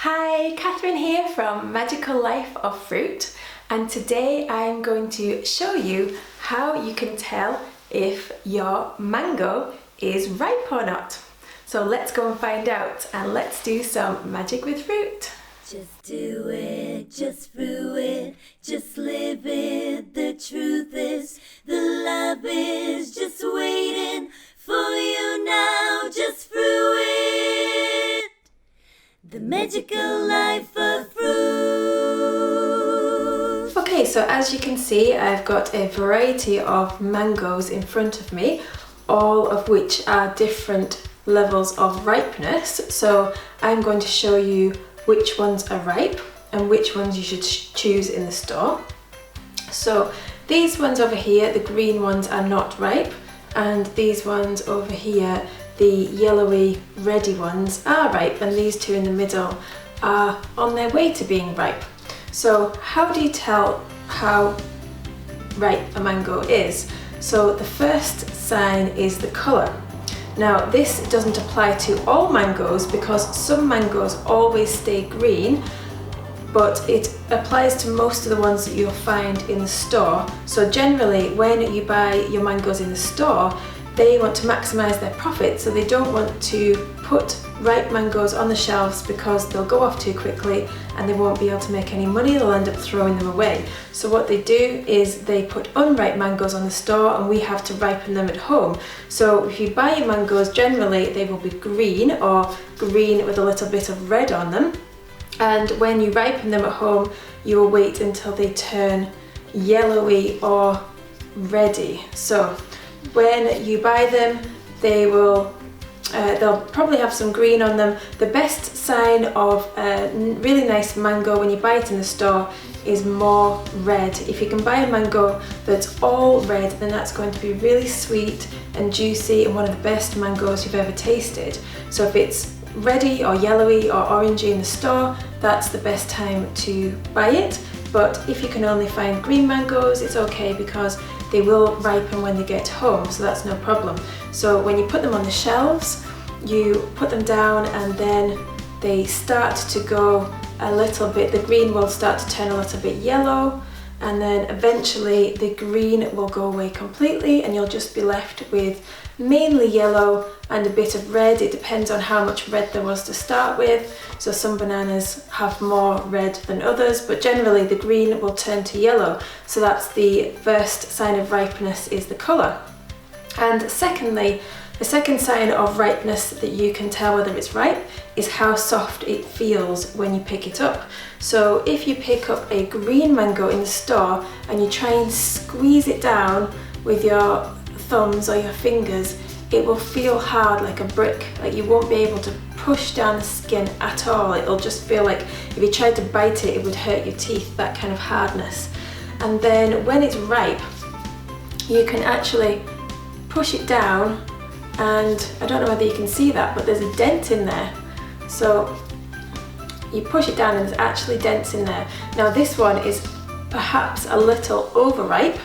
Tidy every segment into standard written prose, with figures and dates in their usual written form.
Hi, Catherine here from Magical Life of Fruit, and today I'm going to show you how you can tell if your mango is ripe or not. So let's go and find out, and let's do some magic with fruit. Just do it, just brew it, just live it. The truth is, the love is just waiting for you now. Just brew it. The magical life of fruit. Okay, so as you can see, I've got a variety of mangoes in front of me, all of which are different levels of ripeness. So I'm going to show you which ones are ripe and which ones you should choose in the store. So these ones over here, the green ones, are not ripe, and these ones over here, the yellowy reddy ones, are ripe, and these two in the middle are on their way to being ripe. So how do you tell how ripe a mango is? So the first sign is the colour. Now this doesn't apply to all mangoes because some mangoes always stay green, but it applies to most of the ones that you'll find in the store. So generally when you buy your mangoes in the store, they want to maximise their profit, so they don't want to put ripe mangoes on the shelves because they'll go off too quickly and they won't be able to make any money. They'll end up throwing them away. So what they do is they put unripe mangoes on the store, and we have to ripen them at home. So if you buy your mangoes, generally they will be green or green with a little bit of red on them, and when you ripen them at home, you will wait until they turn yellowy or reddy. So when you buy them, they'll probably have some green on them. The best sign of a really nice mango when you buy it in the store is more red. If you can buy a mango that's all red, then that's going to be really sweet and juicy and one of the best mangoes you've ever tasted. So if it's reddy or yellowy or orangey in the store, that's the best time to buy it. But if you can only find green mangoes, it's okay because they will ripen when they get home, so that's no problem. So when you put them on the shelves, you put them down and then they start to go a little bit, the green will start to turn a little bit yellow, and then eventually the green will go away completely and you'll just be left with mainly yellow and a bit of red. It depends on how much red there was to start with. So some bananas have more red than others, but generally the green will turn to yellow. So that's the first sign of ripeness, is the colour. And secondly, the second sign of ripeness that you can tell whether it's ripe is how soft it feels when you pick it up. So if you pick up a green mango in the store and you try and squeeze it down with your thumbs or your fingers, it will feel hard like a brick. Like you won't be able to push down the skin at all. It'll just feel like if you tried to bite it, it would hurt your teeth, that kind of hardness. And then when it's ripe, you can actually push it down, and I don't know whether you can see that, but there's a dent in there. So you push it down and there's actually dents in there. Now this one is perhaps a little overripe,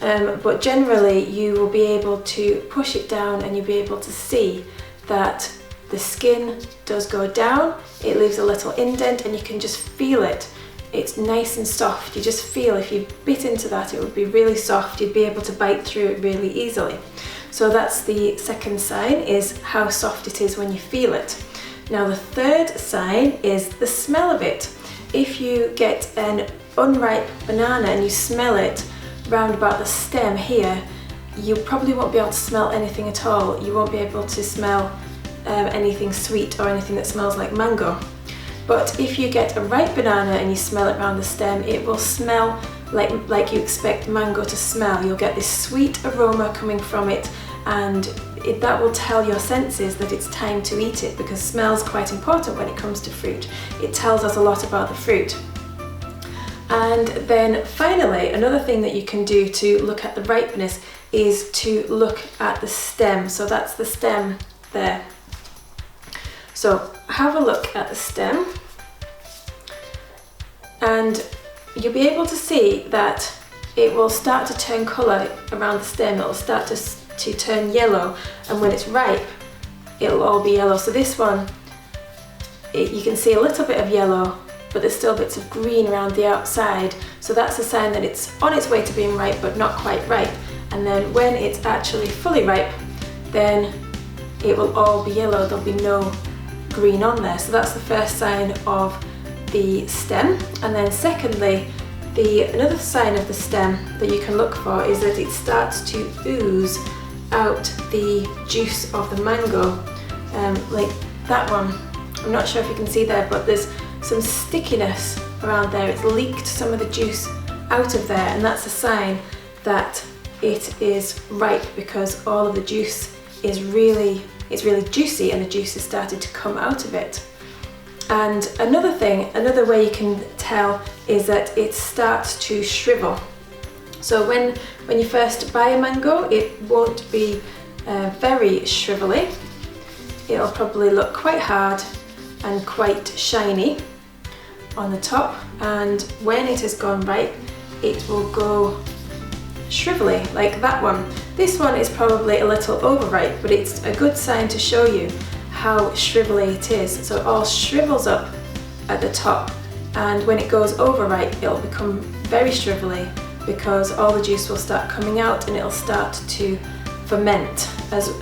but generally you will be able to push it down and you'll be able to see that the skin does go down, it leaves a little indent, and you can just feel it. It's nice and soft. You just feel if you bit into that, it would be really soft. You'd be able to bite through it really easily. So that's the second sign, is how soft it is when you feel it. Now the third sign is the smell of it. If you get an unripe banana and you smell it round about the stem here, you probably won't be able to smell anything at all. You won't be able to smell anything sweet or anything that smells like mango. But if you get a ripe banana and you smell it around the stem, it will smell like you expect mango to smell. You'll get this sweet aroma coming from it, and that will tell your senses that it's time to eat it, because smell's quite important when it comes to fruit. It tells us a lot about the fruit. And then finally, another thing that you can do to look at the ripeness is to look at the stem. So that's the stem there. So have a look at the stem, and you'll be able to see that it will start to turn colour around the stem. It will start to turn yellow, and when it's ripe, it'll all be yellow. So this one you can see a little bit of yellow, but there's still bits of green around the outside, so that's a sign that it's on its way to being ripe but not quite ripe. And then when it's actually fully ripe, then it will all be yellow, there'll be no green on there. So that's the first sign of the stem. And then secondly, another sign of the stem that you can look for is that it starts to ooze out the juice of the mango, like that one. I'm not sure if you can see there, but there's some stickiness around there. It's leaked some of the juice out of there, and that's a sign that it is ripe, because all of the juice is really juicy and the juice has started to come out of it. And another way you can tell is that it starts to shrivel. So when you first buy a mango, it won't be very shrivelly. It'll probably look quite hard and quite shiny on the top, and when it has gone ripe, it will go shrivelly like that one. This one is probably a little overripe, but it's a good sign to show you how shrivelly it is. So it all shrivels up at the top, and when it goes overripe, it'll become very shrivelly, because all the juice will start coming out and it'll start to ferment.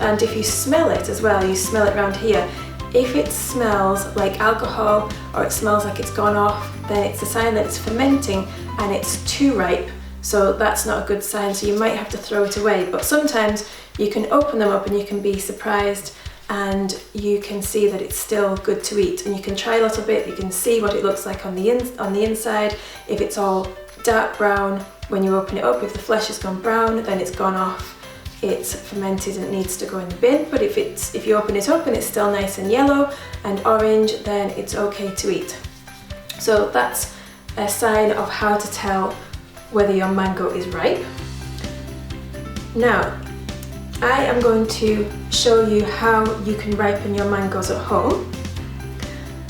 And if you smell it as well, you smell it around here, if it smells like alcohol or it smells like it's gone off, then it's a sign that it's fermenting and it's too ripe. So that's not a good sign, so you might have to throw it away. But sometimes you can open them up and you can be surprised, and you can see that it's still good to eat. And you can try a little bit, you can see what it looks like on the inside. If it's all dark brown, when you open it up, if the flesh has gone brown, then it's gone off, it's fermented and it needs to go in the bin. But if you open it up and it's still nice and yellow and orange, then it's okay to eat. So that's a sign of how to tell whether your mango is ripe. Now, I am going to show you how you can ripen your mangoes at home.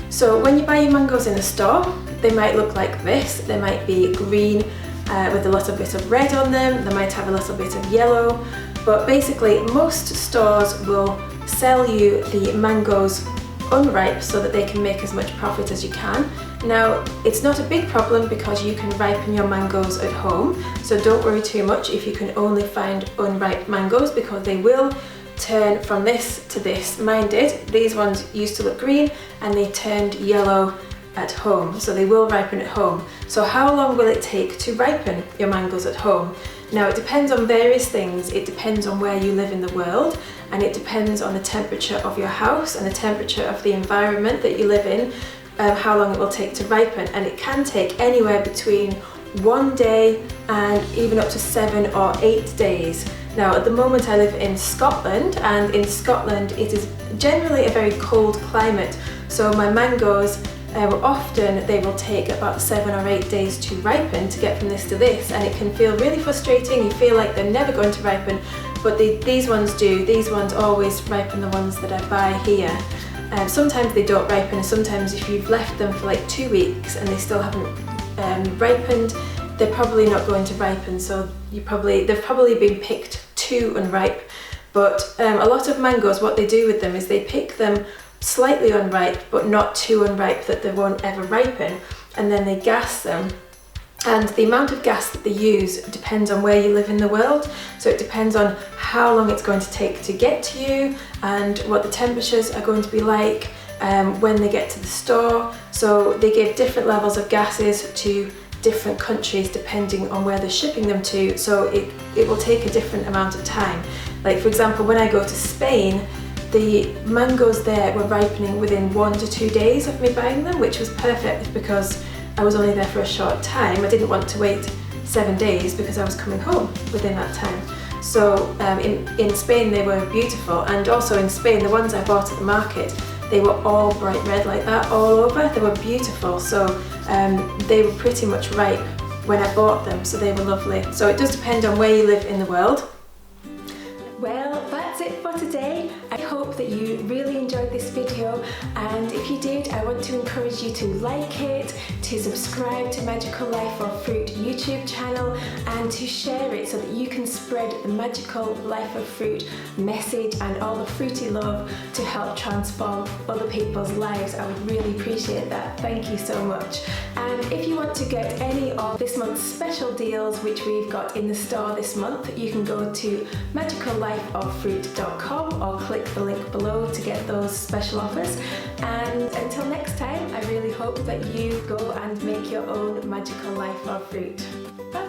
So when you buy your mangoes in a store, they might look like this. They might be green with a little bit of red on them. They might have a little bit of yellow, but basically most stores will sell you the mangoes unripe so that they can make as much profit as you can. Now, it's not a big problem because you can ripen your mangoes at home, so don't worry too much if you can only find unripe mangoes, because they will turn from this to this. Mine did. These ones used to look green and they turned yellow at home, so they will ripen at home. So how long will it take to ripen your mangoes at home? Now, it depends on various things. It depends on where you live in the world, and it depends on the temperature of your house and the temperature of the environment that you live in, how long it will take to ripen. And it can take anywhere between 1 day and even up to 7 or 8 days. Now, at the moment I live in Scotland, and in Scotland it is generally a very cold climate, so my mangoes often they will take about 7 or 8 days to ripen, to get from this to this, and it can feel really frustrating. You feel like they're never going to ripen, but these ones do. These ones always ripen, the ones that I buy here. Sometimes they don't ripen, and sometimes if you've left them for like 2 weeks and they still haven't ripened, they're probably not going to ripen, so they've probably been picked too unripe. But a lot of mangoes, what they do with them is they pick them slightly unripe but not too unripe that they won't ever ripen, and then they gas them. And the amount of gas that they use depends on where you live in the world, so it depends on how long it's going to take to get to you and what the temperatures are going to be like when they get to the store. So they give different levels of gases to different countries depending on where they're shipping them to, so it will take a different amount of time. Like, for example, when I go to Spain, the mangoes there were ripening within 1 to 2 days of me buying them, which was perfect because I was only there for a short time. I didn't want to wait 7 days because I was coming home within that time. So in Spain they were beautiful, and also in Spain the ones I bought at the market, they were all bright red like that all over. They were beautiful, so they were pretty much ripe when I bought them, so they were lovely. So it does depend on where you live in the world. Well, that's it for today. I hope that you really enjoyed this video, And if you did, I want to encourage you to like it, to subscribe to Magical Life of Fruit YouTube channel, and to share it so that you can spread the Magical Life of Fruit message and all the fruity love to help transform other people's lives. I would really appreciate that. Thank you so much. And if you want to get any of this month's special deals which we've got in the store this month, you can go to magicallifeoffruit.com or click the link below to get those special offers. And until next time, I really hope that you go and make your own magical life of fruit. Bye.